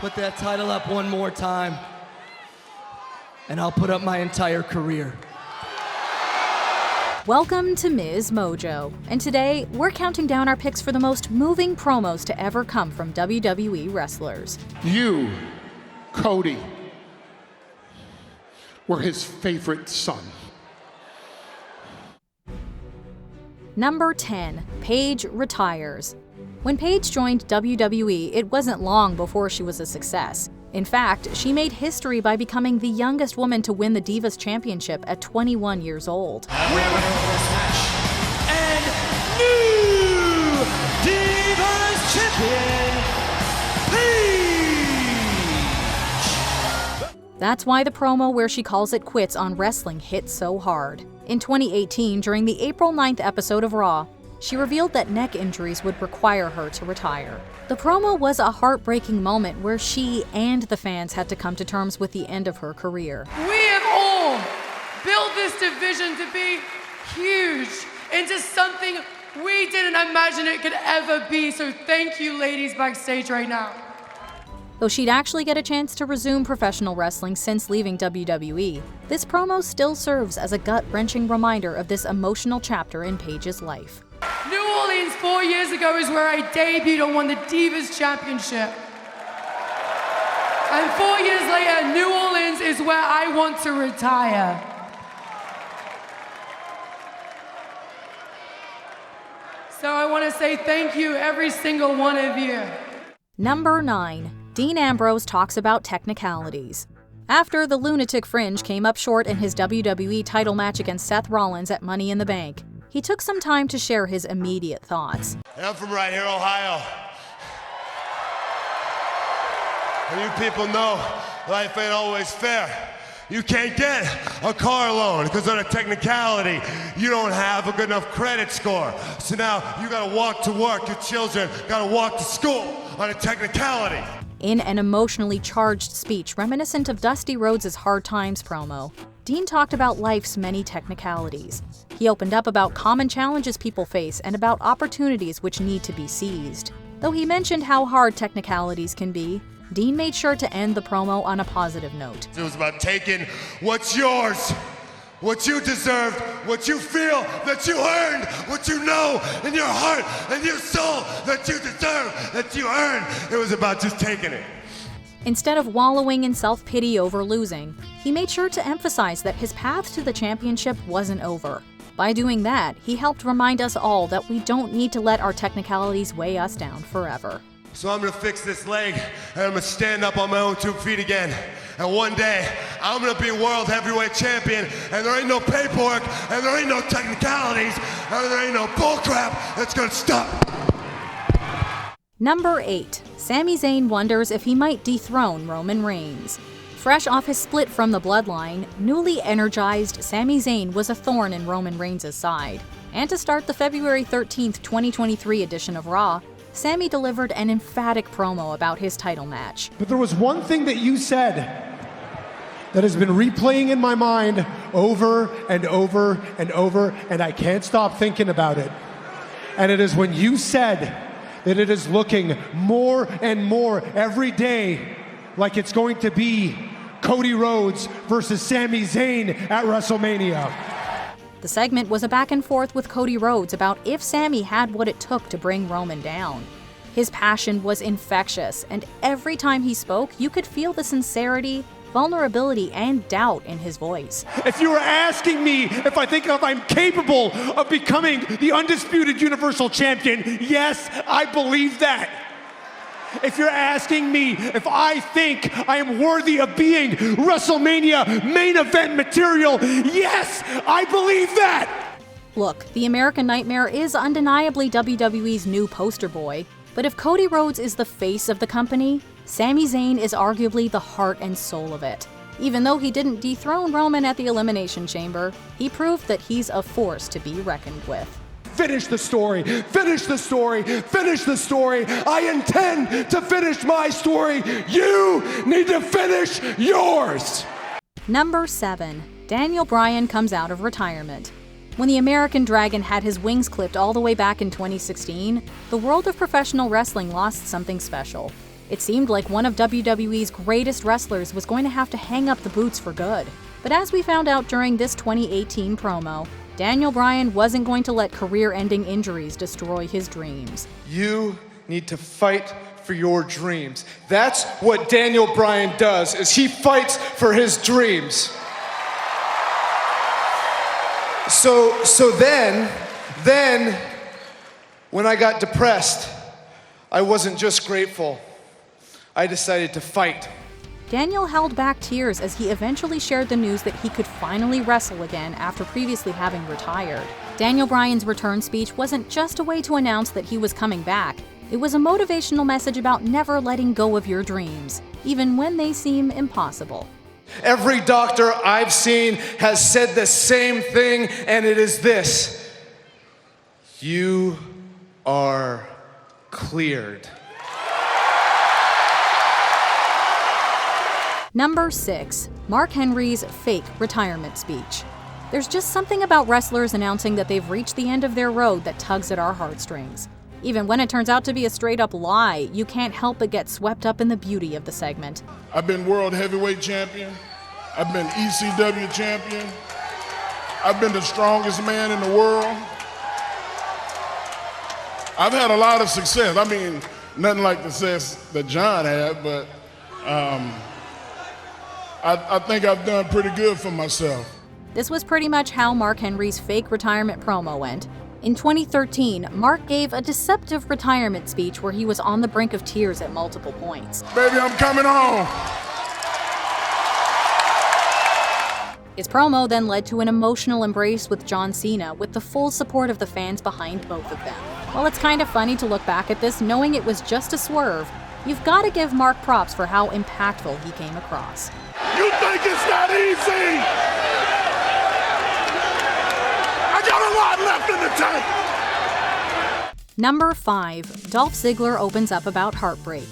Put that title up one more time, and I'll put up my entire career. Welcome to MsMojo, and today we're counting down our picks for the most moving promos to ever come from WWE wrestlers. You, Cody, were his favorite son. Number 10, Paige Retires. When Paige joined WWE, it wasn't long before she was a success. In fact, she made history by becoming the youngest woman to win the Divas Championship at 21 years old. And winner of this match, and new Divas Champion, Paige! That's why the promo where she calls it quits on wrestling hit so hard. In 2018, during the April 9th episode of Raw, she revealed that neck injuries would require her to retire. The promo was a heartbreaking moment where she and the fans had to come to terms with the end of her career. We have all built this division to be huge, into something we didn't imagine it could ever be, so thank you ladies backstage right now. Though she'd actually get a chance to resume professional wrestling since leaving WWE, this promo still serves as a gut-wrenching reminder of this emotional chapter in Paige's life. New Orleans 4 years ago is where I debuted and won the Divas Championship. And 4 years later, New Orleans is where I want to retire. So I want to say thank you, every single one of you. Number 9. Dean Ambrose talks about technicalities. After the Lunatic Fringe came up short in his WWE title match against Seth Rollins at Money in the Bank, he took some time to share his immediate thoughts. I'm from right here, Ohio. And you people know life ain't always fair. You can't get a car loan because on a technicality, you don't have a good enough credit score. So now you gotta walk to work, your children gotta walk to school on a technicality. In an emotionally charged speech reminiscent of Dusty Rhodes' Hard Times promo, Dean talked about life's many technicalities. He opened up about common challenges people face and about opportunities which need to be seized. Though he mentioned how hard technicalities can be, Dean made sure to end the promo on a positive note. It was about taking what's yours, what you deserved, what you feel that you earned, what you know in your heart and your soul that you deserve, that you earned. It was about just taking it. Instead of wallowing in self-pity over losing, he made sure to emphasize that his path to the championship wasn't over. By doing that, he helped remind us all that we don't need to let our technicalities weigh us down forever. So I'm gonna fix this leg and I'm gonna stand up on my own 2 feet again. And one day, I'm gonna be world heavyweight champion and there ain't no paperwork and there ain't no technicalities and there ain't no bullcrap that's gonna stop. Number 8. Sami Zayn wonders if he might dethrone Roman Reigns. Fresh off his split from the Bloodline, newly energized Sami Zayn was a thorn in Roman Reigns' side. And to start the February 13th, 2023 edition of Raw, Sami delivered an emphatic promo about his title match. But there was one thing that you said that has been replaying in my mind over and over and over, and I can't stop thinking about it. And it is when you said that it is looking more and more every day like it's going to be Cody Rhodes versus Sami Zayn at WrestleMania. The segment was a back and forth with Cody Rhodes about if Sami had what it took to bring Roman down. His passion was infectious, and every time he spoke, you could feel the sincerity, vulnerability, and doubt in his voice. If you were asking me if I'm capable of becoming the undisputed Universal Champion, yes, I believe that. If you're asking me if I think I am worthy of being WrestleMania main event material, yes, I believe that. Look, the American Nightmare is undeniably WWE's new poster boy, but if Cody Rhodes is the face of the company, Sami Zayn is arguably the heart and soul of it. Even though he didn't dethrone Roman at the Elimination Chamber, he proved that he's a force to be reckoned with. Finish the story, finish the story, finish the story. I intend to finish my story. You need to finish yours. Number 7. Daniel Bryan comes out of retirement. When the American Dragon had his wings clipped all the way back in 2016, the world of professional wrestling lost something special. It seemed like one of WWE's greatest wrestlers was going to have to hang up the boots for good. But as we found out during this 2018 promo, Daniel Bryan wasn't going to let career-ending injuries destroy his dreams. You need to fight for your dreams. That's what Daniel Bryan does, is he fights for his dreams. So then, when I got depressed, I wasn't just grateful. I decided to fight. Daniel held back tears as he eventually shared the news that he could finally wrestle again after previously having retired. Daniel Bryan's return speech wasn't just a way to announce that he was coming back. It was a motivational message about never letting go of your dreams, even when they seem impossible. Every doctor I've seen has said the same thing, and it is this: you are cleared. Number 6. Mark Henry's fake retirement speech. There's just something about wrestlers announcing that they've reached the end of their road that tugs at our heartstrings. Even when it turns out to be a straight-up lie, you can't help but get swept up in the beauty of the segment. I've been World Heavyweight Champion. I've been ECW Champion. I've been the strongest man in the world. I've had a lot of success. I mean, nothing like the success that John had, but I think I've done pretty good for myself. This was pretty much how Mark Henry's fake retirement promo went. In 2013, Mark gave a deceptive retirement speech where he was on the brink of tears at multiple points. Baby, I'm coming home. His promo then led to an emotional embrace with John Cena, with the full support of the fans behind both of them. While it's kind of funny to look back at this knowing it was just a swerve, you've got to give Mark props for how impactful he came across. You think it's not easy? I got a lot left in the tank. Number 5. Dolph Ziggler opens up about heartbreak.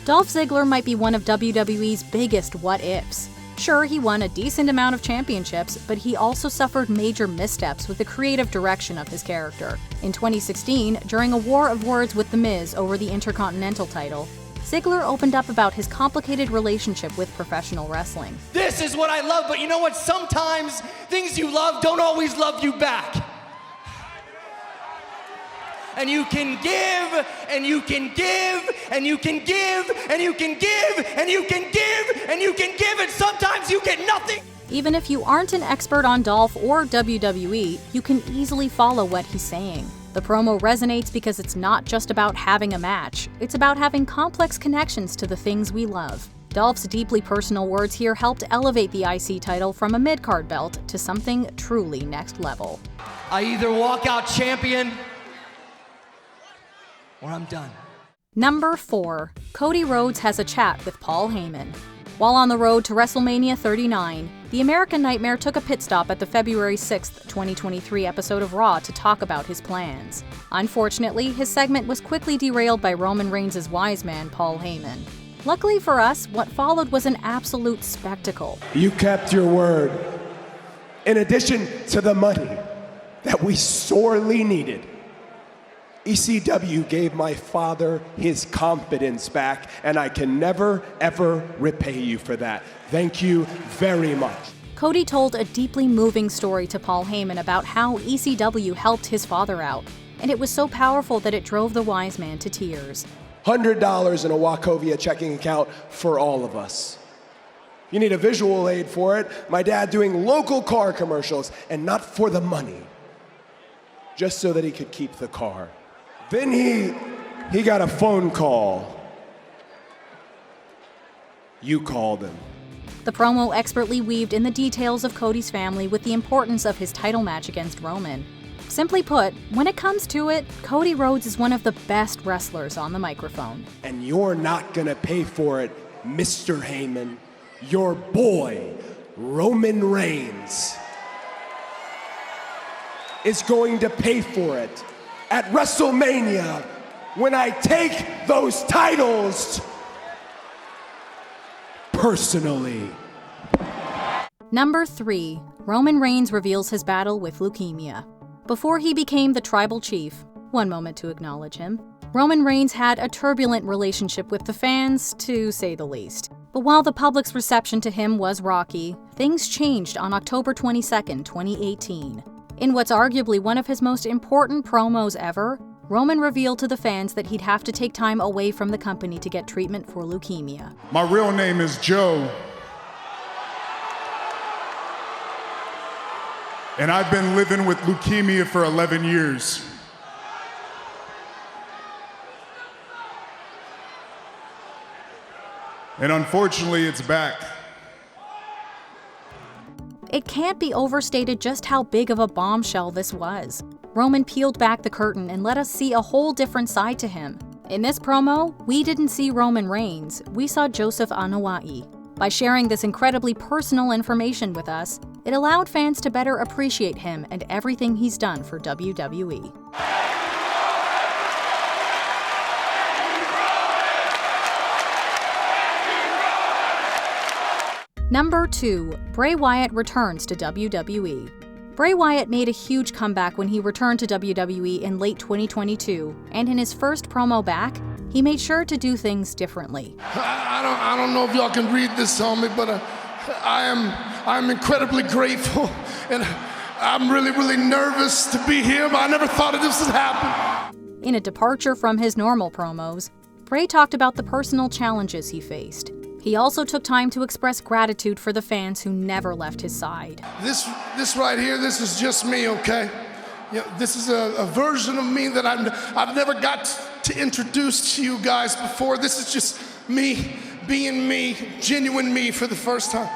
Dolph Ziggler might be one of WWE's biggest what-ifs. Sure, he won a decent amount of championships, but he also suffered major missteps with the creative direction of his character. In 2016, during a war of words with The Miz over the Intercontinental title, Ziggler opened up about his complicated relationship with professional wrestling. This is what I love, but you know what? Sometimes things you love don't always love you back. And you can give, and you can give, and you can give, and you can give, and you can give, and you can give, and sometimes you get nothing. Even if you aren't an expert on Dolph or WWE, you can easily follow what he's saying. The promo resonates because it's not just about having a match, it's about having complex connections to the things we love. Dolph's deeply personal words here helped elevate the IC title from a mid-card belt to something truly next level. I either walk out champion, or I'm done. Number 4. Cody Rhodes has a chat with Paul Heymon. While on the road to WrestleMania 39, the American Nightmare took a pit stop at the February 6, 2023 episode of Raw to talk about his plans. Unfortunately, his segment was quickly derailed by Roman Reigns' wise man, Paul Heymon. Luckily for us, what followed was an absolute spectacle. You kept your word. In addition to the money that we sorely needed, ECW gave my father his confidence back, and I can never, ever repay you for that. Thank you very much. Cody told a deeply moving story to Paul Heymon about how ECW helped his father out, and it was so powerful that it drove the wise man to tears. $100 in a Wachovia checking account for all of us. You need a visual aid for it. My dad doing local car commercials, and not for the money, just so that he could keep the car. Then he got a phone call. You called him. The promo expertly weaved in the details of Cody's family with the importance of his title match against Roman. Simply put, when it comes to it, Cody Rhodes is one of the best wrestlers on the microphone. And you're not gonna pay for it, Mr. Heymon. Your boy, Roman Reigns, is going to pay for it at WrestleMania when I take those titles personally. Number 3. Roman Reigns reveals his battle with leukemia. Before he became the tribal chief, one moment to acknowledge him, Roman Reigns had a turbulent relationship with the fans, to say the least. But while the public's reception to him was rocky, things changed on October 22, 2018. In what's arguably one of his most important promos ever, Roman revealed to the fans that he'd have to take time away from the company to get treatment for leukemia. My real name is Joe. And I've been living with leukemia for 11 years. And unfortunately, it's back. It can't be overstated just how big of a bombshell this was. Roman peeled back the curtain and let us see a whole different side to him. In this promo, we didn't see Roman Reigns, we saw Joseph Anoa'i. By sharing this incredibly personal information with us, it allowed fans to better appreciate him and everything he's done for WWE. Number 2. Bray Wyatt returns to WWE. Bray Wyatt made a huge comeback when he returned to WWE in late 2022, and in his first promo back, he made sure to do things differently. I don't know if y'all can read this on me, but I'm incredibly grateful, and I'm really nervous to be here, but I never thought this would happen. In a departure from his normal promos, Bray talked about the personal challenges he faced. He also took time to express gratitude for the fans who never left his side. This right here, this is just me, okay? You know, this is a version of me that I've never got to introduce to you guys before. This is just me being me, genuine me for the first time.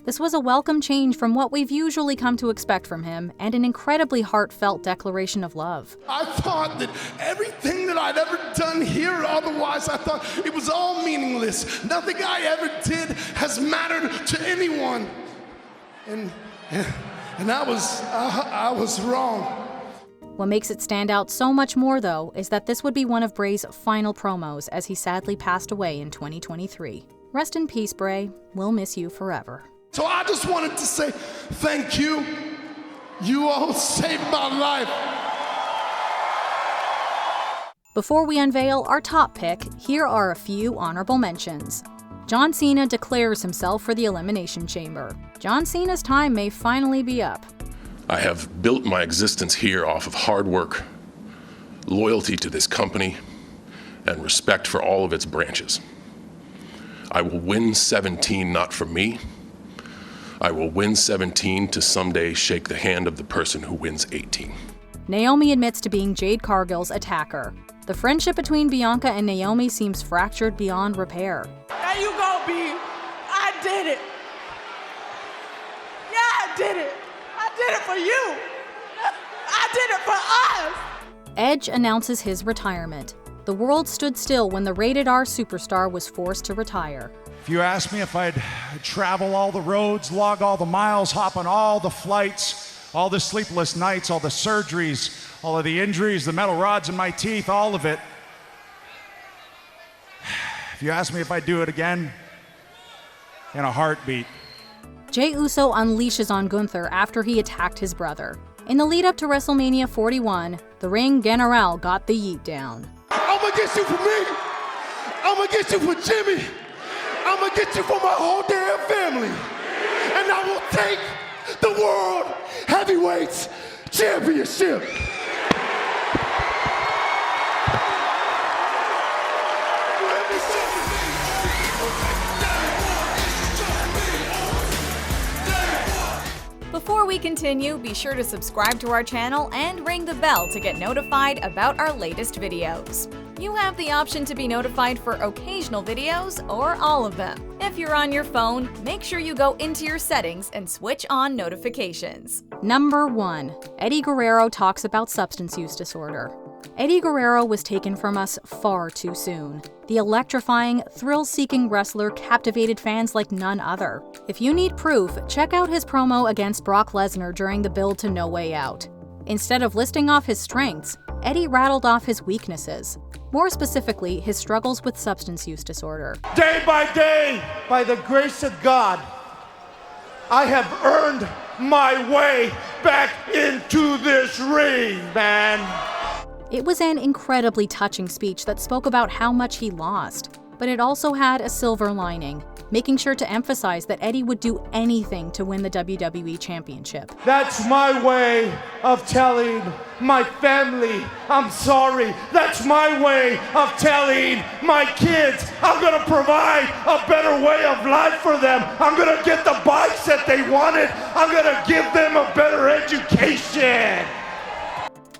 This was a welcome change from what we've usually come to expect from him, and an incredibly heartfelt declaration of love. I thought that everything that I'd ever done here, otherwise, I thought it was all meaningless. Nothing I ever did has mattered to anyone. And I was wrong. What makes it stand out so much more, though, is that this would be one of Bray's final promos as he sadly passed away in 2023. Rest in peace, Bray. We'll miss you forever. So I just wanted to say thank you. You all saved my life. Before we unveil our top pick, here are a few honorable mentions. John Cena declares himself for the Elimination Chamber. John Cena's time may finally be up. I have built my existence here off of hard work, loyalty to this company, and respect for all of its branches. I will win 17 not for me. I will win 17 to someday shake the hand of the person who wins 18. Naomi admits to being Jade Cargill's attacker. The friendship between Bianca and Naomi seems fractured beyond repair. There you go, B. I did it. Yeah, I did it. I did it for you. I did it for us. Edge announces his retirement. The world stood still when the rated R superstar was forced to retire. If you asked me if I'd travel all the roads, log all the miles, hop on all the flights, all the sleepless nights, all the surgeries, all of the injuries, the metal rods in my teeth, all of it. If you asked me if I'd do it again, in a heartbeat. Jey Uso unleashes on Gunther after he attacked his brother. In the lead up to WrestleMania 41, the Ring General got the yeet down. I'm gonna get you for me. I'm gonna get you for Jimmy. I'm gonna get you for my whole damn family. And I will take the World Heavyweight Championship. Before we continue, be sure to subscribe to our channel and ring the bell to get notified about our latest videos. You have the option to be notified for occasional videos or all of them. If you're on your phone, make sure you go into your settings and switch on notifications. Number 1. Eddie Guerrero talks about substance use disorder. Eddie Guerrero was taken from us far too soon. The electrifying, thrill-seeking wrestler captivated fans like none other. If you need proof, check out his promo against Brock Lesnar during the build to No Way Out. Instead of listing off his strengths, Eddie rattled off his weaknesses. More specifically, his struggles with substance use disorder. Day by day, by the grace of God, I have earned my way back into this ring, man. It was an incredibly touching speech that spoke about how much he lost, but it also had a silver lining, making sure to emphasize that Eddie would do anything to win the WWE Championship. That's my way of telling my family I'm sorry. That's my way of telling my kids I'm gonna provide a better way of life for them. I'm gonna get the bikes that they wanted. I'm gonna give them a better education.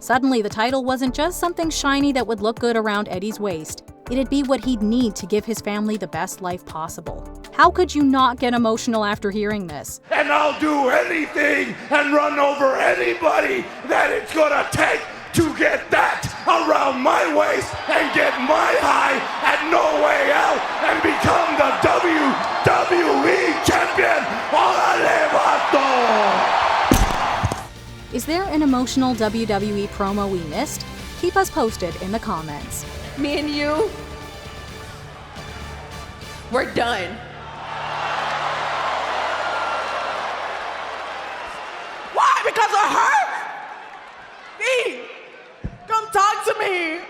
Suddenly, the title wasn't just something shiny that would look good around Eddie's waist. It'd be what he'd need to give his family the best life possible. How could you not get emotional after hearing this? And I'll do anything and run over anybody that it's gonna take to get that around my waist and get my high and no way out and become the WWE champion. Órale, vato! Is there an emotional WWE promo we missed? Keep us posted in the comments. Me and you, we're done. Why? Because of her? Me, come talk to me.